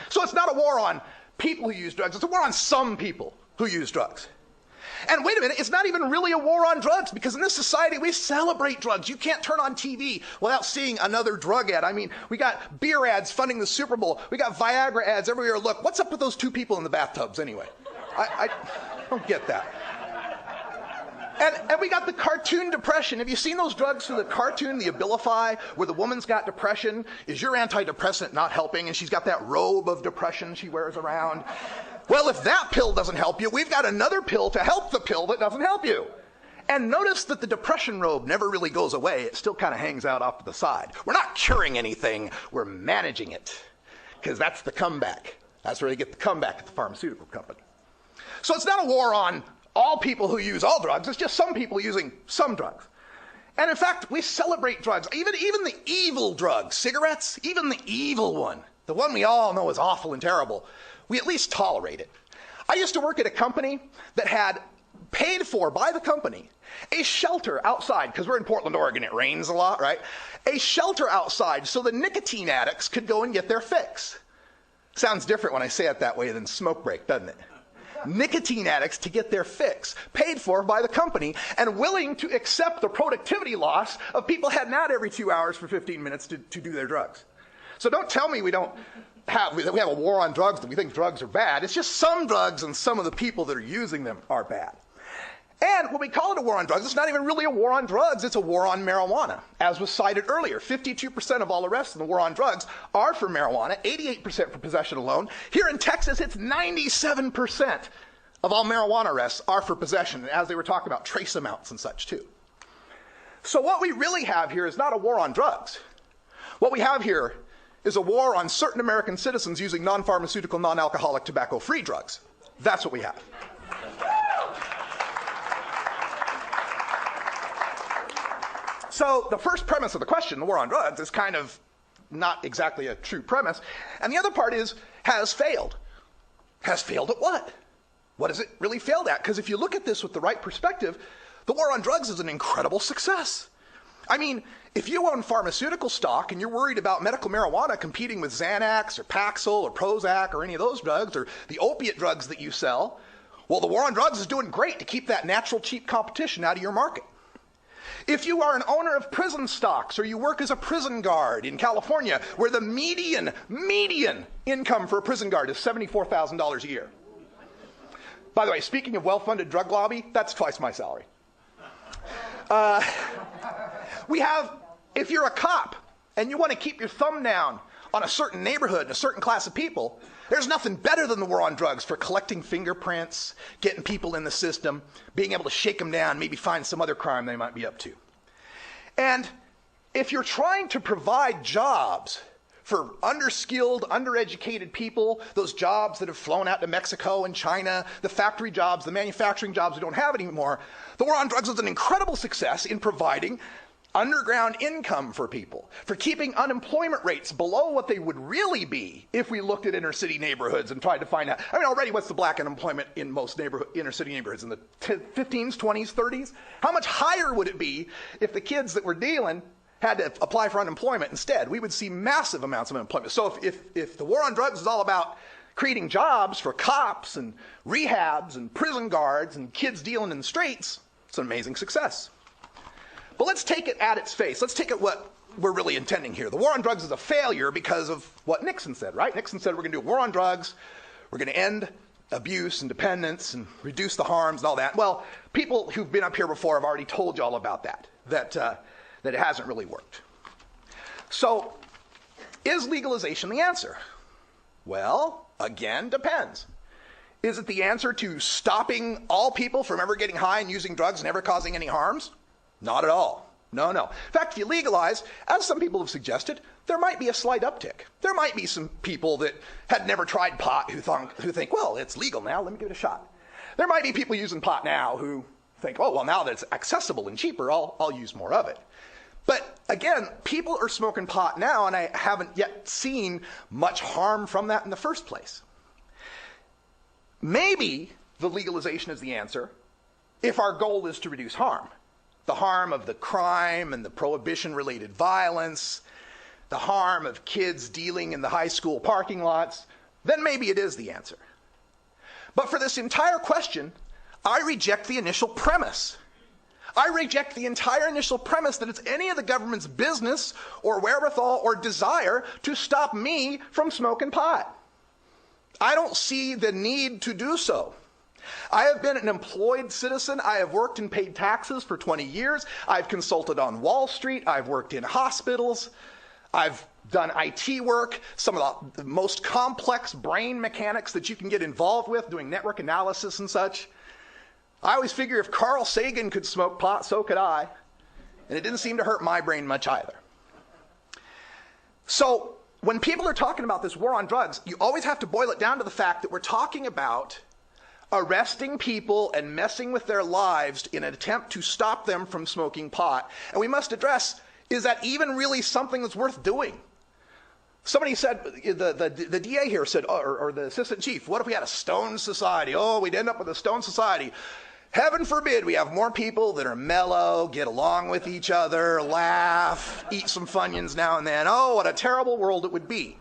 So it's not a war on people who use drugs. It's a war on some people who use drugs. And wait a minute, it's not even really a war on drugs, because in this society we celebrate drugs. You can't turn on TV without seeing another drug ad. I mean, we got beer ads funding the Super Bowl. We got Viagra ads everywhere. Look, what's up with those two people in the bathtubs anyway? I don't get that. And we got the cartoon depression. Have you seen those drugs from the cartoon, the Abilify, where the woman's got depression? Is your antidepressant not helping? And she's got that robe of depression she wears around. Well, if that pill doesn't help you, we've got another pill to help the pill that doesn't help you. And notice that the depression robe never really goes away. It still kind of hangs out off to the side. We're not curing anything. We're managing it, because that's the comeback. That's where you get the comeback at the pharmaceutical company. So it's not a war on all people who use all drugs. It's just some people using some drugs. And in fact, we celebrate drugs. Even the evil drugs, cigarettes, even the evil one, the one we all know is awful and terrible, we at least tolerate it. I used to work at a company that had paid for by the company a shelter outside, because we're in Portland, Oregon, it rains a lot, right? A shelter outside so the nicotine addicts could go and get their fix. Sounds different when I say it that way than smoke break, doesn't it? Nicotine addicts to get their fix, paid for by the company, and willing to accept the productivity loss of people heading out every 2 hours for 15 minutes to do their drugs. So don't tell me we have a war on drugs, that we think drugs are bad. It's just some drugs and some of the people that are using them are bad. And when we call it a war on drugs, it's not even really a war on drugs, it's a war on marijuana. As was cited earlier, 52% of all arrests in the war on drugs are for marijuana, 88% for possession alone. Here in Texas, it's 97% of all marijuana arrests are for possession, as they were talking about trace amounts and such too. So what we really have here is not a war on drugs. What we have here is a war on certain American citizens using non-pharmaceutical, non-alcoholic, tobacco-free drugs. That's what we have. So the first premise of the question, the war on drugs, is kind of not exactly a true premise. And the other part is, has failed. Has failed at what? What has it really failed at? Because if you look at this with the right perspective, the war on drugs is an incredible success. I mean, if you own pharmaceutical stock and you're worried about medical marijuana competing with Xanax or Paxil or Prozac or any of those drugs, or the opiate drugs that you sell, well, the war on drugs is doing great to keep that natural cheap competition out of your market. If you are an owner of prison stocks, or you work as a prison guard in California, where the median income for a prison guard is $74,000 a year. By the way, speaking of well-funded drug lobby, that's twice my salary. We have, if you're a cop and you want to keep your thumb down on a certain neighborhood and a certain class of people, there's nothing better than the war on drugs for collecting fingerprints, getting people in the system, being able to shake them down, maybe find some other crime they might be up to. And if you're trying to provide jobs for underskilled, undereducated people, those jobs that have flown out to Mexico and China, the factory jobs, the manufacturing jobs we don't have anymore, the war on drugs is an incredible success in providing underground income for people, for keeping unemployment rates below what they would really be if we looked at inner city neighborhoods and tried to find out. I mean, already what's the black unemployment in most inner city neighborhoods? In the 15s, 20s, 30s? How much higher would it be if the kids that were dealing had to apply for unemployment instead? We would see massive amounts of unemployment. So if the war on drugs is all about creating jobs for cops and rehabs and prison guards and kids dealing in the streets, it's an amazing success. But let's take it at its face. Let's take it what we're really intending here. The war on drugs is a failure because of what Nixon said, right? Nixon said we're going to do a war on drugs, we're going to end abuse and dependence and reduce the harms and all that. Well, people who've been up here before have already told you all about that it hasn't really worked. So, is legalization the answer? Well, again, depends. Is it the answer to stopping all people from ever getting high and using drugs and never causing any harms? Not at all. No, no. In fact, if you legalize, as some people have suggested, there might be a slight uptick. There might be some people that had never tried pot who think, well, it's legal now, let me give it a shot. There might be people using pot now who think, oh, well, now that it's accessible and cheaper, I'll use more of it. But again, people are smoking pot now, and I haven't yet seen much harm from that in the first place. Maybe the legalization is the answer if our goal is to reduce harm. The harm of the crime and the prohibition-related violence, the harm of kids dealing in the high school parking lots, then maybe it is the answer. But for this entire question, I reject the initial premise. I reject the entire initial premise that it's any of the government's business or wherewithal or desire to stop me from smoking pot. I don't see the need to do so. I have been an employed citizen. I have worked and paid taxes for 20 years. I've consulted on Wall Street. I've worked in hospitals. I've done IT work, some of the most complex brain mechanics that you can get involved with, doing network analysis and such. I always figure if Carl Sagan could smoke pot, so could I. And it didn't seem to hurt my brain much either. So when people are talking about this war on drugs, you always have to boil it down to the fact that we're talking about arresting people and messing with their lives in an attempt to stop them from smoking pot. And we must address, is that even really something that's worth doing? Somebody said, the DA here said, or the assistant chief, what if we had a stone society? Oh, we'd end up with a stone society. Heaven forbid we have more people that are mellow, get along with each other, laugh, eat some Funyuns now and then. Oh, what a terrible world it would be.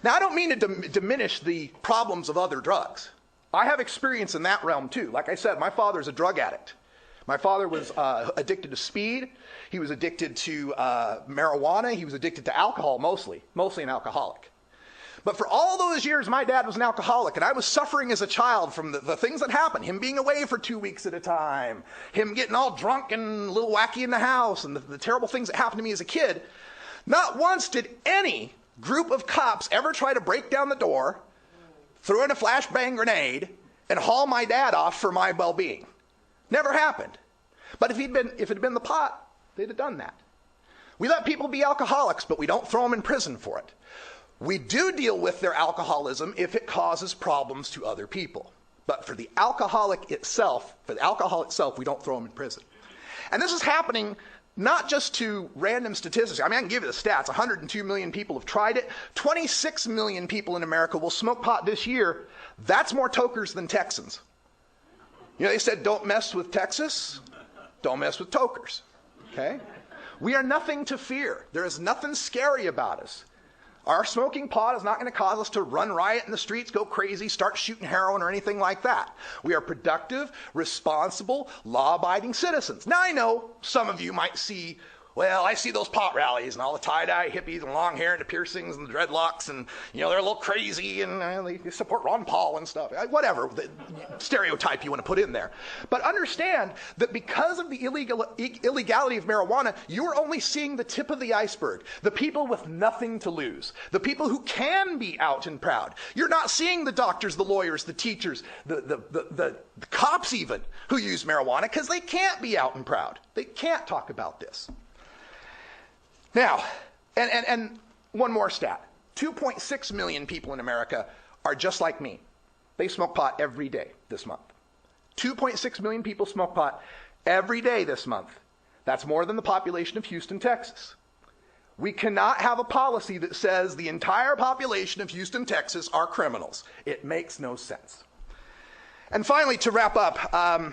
Now, I don't mean to diminish the problems of other drugs. I have experience in that realm too. Like I said, my father's a drug addict. My father was addicted to speed. He was addicted to marijuana. He was addicted to alcohol mostly an alcoholic. But for all those years, my dad was an alcoholic, and I was suffering as a child from the things that happened. Him being away for 2 weeks at a time, him getting all drunk and a little wacky in the house, and the terrible things that happened to me as a kid. Not once did any group of cops ever try to break down the door, throw in a flashbang grenade, and haul my dad off for my well-being. Never happened. But if it had been the pot, they'd have done that. We let people be alcoholics, but we don't throw them in prison for it. We do deal with their alcoholism if it causes problems to other people. But for the alcohol itself, we don't throw them in prison. And this is happening not just to random statistics. I mean, I can give you the stats. 102 million people have tried it. 26 million people in America will smoke pot this year. That's more tokers than Texans. You know, they said, don't mess with Texas, don't mess with tokers. Okay? We are nothing to fear. There is nothing scary about us. Our smoking pot is not going to cause us to run riot in the streets, go crazy, start shooting heroin or anything like that. We are productive, responsible, law-abiding citizens. Now I know some of you might see, well, I see those pot rallies and all the tie-dye hippies and long hair and the piercings and the dreadlocks and, you know, they're a little crazy and they support Ron Paul and stuff. Whatever the stereotype you want to put in there. But understand that because of the illegality of marijuana, you're only seeing the tip of the iceberg. The people with nothing to lose. The people who can be out and proud. You're not seeing the doctors, the lawyers, the teachers, the cops even, who use marijuana because they can't be out and proud. They can't talk about this. Now, and one more stat. 2.6 million people in America are just like me. They smoke pot every day this month. 2.6 million people smoke pot every day this month. That's more than the population of Houston, Texas. We cannot have a policy that says the entire population of Houston, Texas are criminals. It makes no sense. And finally, to wrap up,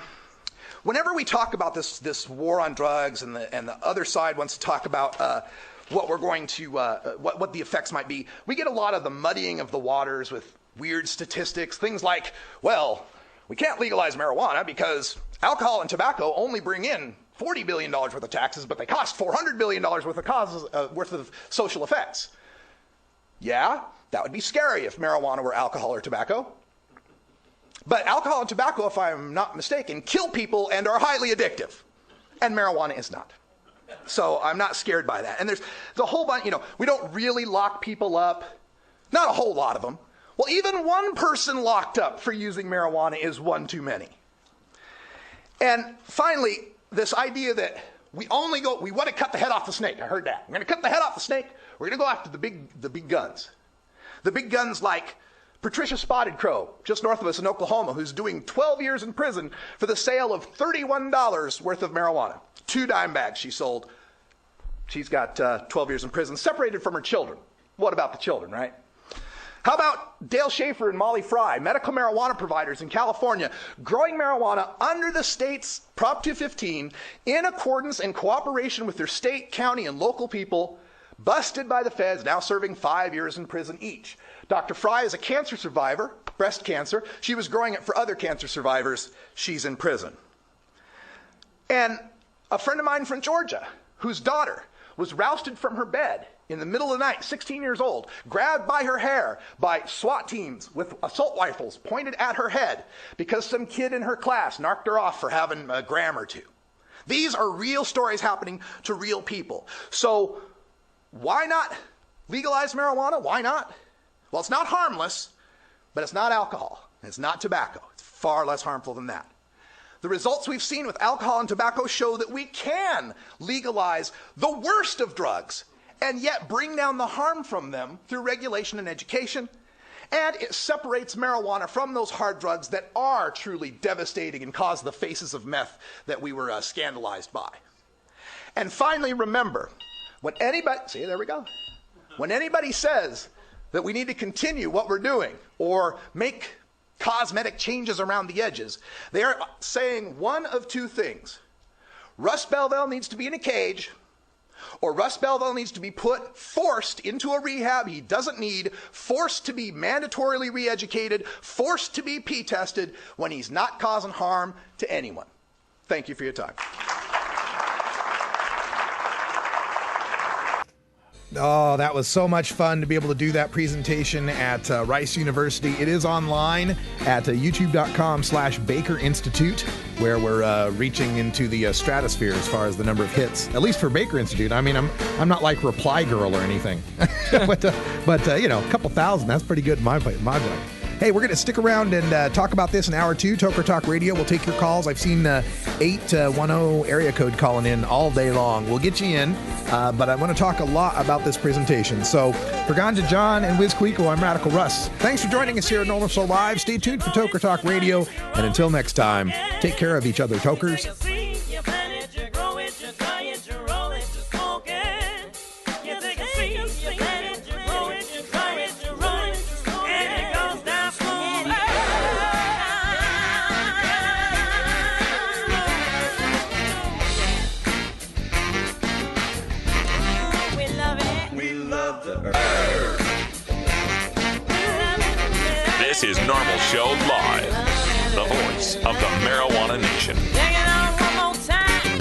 whenever we talk about this war on drugs and the other side wants to talk about what we're going to, what the effects might be, we get a lot of the muddying of the waters with weird statistics, things like, well, we can't legalize marijuana because alcohol and tobacco only bring in $40 billion worth of taxes, but they cost $400 billion worth of social effects. Yeah, that would be scary if marijuana were alcohol or tobacco. But alcohol and tobacco, if I'm not mistaken, kill people and are highly addictive. And marijuana is not. So I'm not scared by that. And there's a whole bunch, we don't really lock people up. Not a whole lot of them. Well, even one person locked up for using marijuana is one too many. And finally, this idea that we want to cut the head off the snake. I heard that. We're going to cut the head off the snake. We're going to go after the big guns. The big guns like Patricia Spotted Crow, just north of us in Oklahoma, who's doing 12 years in prison for the sale of $31 worth of marijuana. 2 dime bags she sold. She's got 12 years in prison, separated from her children. What about the children, right? How about Dale Schaefer and Molly Fry, medical marijuana providers in California, growing marijuana under the state's Prop 215 in accordance and cooperation with their state, county, and local people, busted by the feds, now serving 5 years in prison each. Dr. Fry is a cancer survivor, breast cancer. She was growing it for other cancer survivors. She's in prison. And a friend of mine from Georgia, whose daughter was rousted from her bed in the middle of the night, 16 years old, grabbed by her hair by SWAT teams with assault rifles pointed at her head because some kid in her class knocked her off for having a gram or two. These are real stories happening to real people. So why not legalize marijuana? Why not? Well, it's not harmless, but it's not alcohol. It's not tobacco. It's far less harmful than that. The results we've seen with alcohol and tobacco show that we can legalize the worst of drugs and yet bring down the harm from them through regulation and education. And it separates marijuana from those hard drugs that are truly devastating and cause the faces of meth that we were scandalized by. And finally, remember, when anybody says that we need to continue what we're doing or make cosmetic changes around the edges, they are saying one of two things. Russ Belville needs to be in a cage, or Russ Belville needs to be forced into a rehab he doesn't need, forced to be mandatorily re-educated, forced to be P-tested when he's not causing harm to anyone. Thank you for your time. Oh, that was so much fun to be able to do that presentation at Rice University. It is online at youtube.com/Baker Institute, where we're reaching into the stratosphere as far as the number of hits, at least for Baker Institute. I mean, I'm not like Reply Girl or anything, but a couple thousand, that's pretty good in my book. Hey, we're going to stick around and talk about this in hour 2. Toker Talk Radio. We'll take your calls. I've seen 810 area code calling in all day long. We'll get you in, but I want to talk a lot about this presentation. So for Ganja John and Wiz Quico, I'm Radical Russ. Thanks for joining us here at Norml Show Live. Stay tuned for Toker Talk Radio. And until next time, take care of each other, Tokers. This is Norml Show Live, the voice of the Marijuana Nation. Take it on one more time.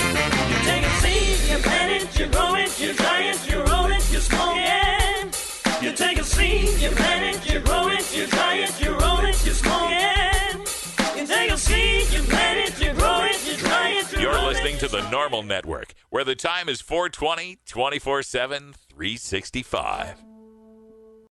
You take a seed, you plant it, you grow it, you dry it, you roll it, you smoke it. You take a seed, you plant it, you grow it, you dry it, you roll it, you smoke it. You take a seed, you plant it, you grow it, you dry it, you You're roll listening it. to the Norml Network, where the time is 420, 24/7, 365.